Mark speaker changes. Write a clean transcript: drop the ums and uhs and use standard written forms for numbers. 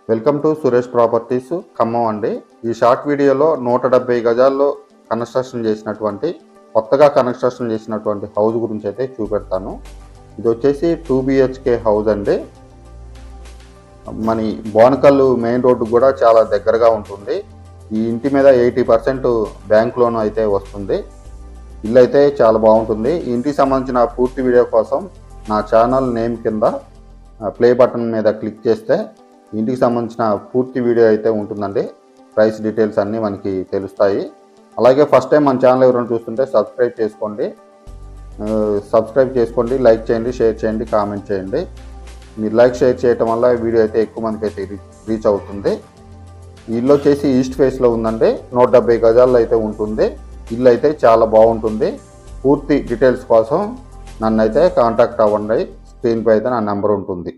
Speaker 1: Welcome to Suresh properties Khammam అండి. ఈ short వీడియోలో 170 గజాల్లో కొత్తగా కన్స్ట్రక్షన్ చేసినటువంటి హౌస్ గురించి అయితే చూపెడతాను. ఇది వచ్చేసి 2 BHK హౌస్ అండి. మన బోనకల్లు మెయిన్ రోడ్డు కూడా చాలా దగ్గరగా ఉంటుంది. ఈ ఇంటి మీద 80% బ్యాంక్ లోన్ అయితే వస్తుంది. ఇల్లు అయితే చాలా బాగుంటుంది. ఈ ఇంటికి సంబంధించిన పూర్తి వీడియో కోసం నా ఛానల్ నేమ్ కింద ప్లే బటన్ మీద క్లిక్ చేస్తే ఇంటికి సంబంధించిన పూర్తి వీడియో అయితే ఉంటుందండి. ప్రైస్ డీటెయిల్స్ అన్నీ మనకి తెలుస్తాయి. అలాగే ఫస్ట్ టైం మన ఛానల్ ఎవరైనా చూస్తుంటే సబ్స్క్రైబ్ చేసుకోండి, లైక్ చేయండి, షేర్ చేయండి, కామెంట్ చేయండి. మీరు లైక్ షేర్ చేయటం వల్ల వీడియో అయితే ఎక్కువ మందికి అయితే రీచ్ అవుతుంది. ఇల్లు వచ్చేసి ఈస్ట్ ఫేస్లో ఉందండి. 170 గజాల్లో అయితే ఉంటుంది. ఇల్లు అయితే చాలా బాగుంటుంది. పూర్తి డీటెయిల్స్ కోసం నన్ను అయితే కాంటాక్ట్ అవ్వండి. స్క్రీన్పై అయితే నా నెంబర్ ఉంటుంది.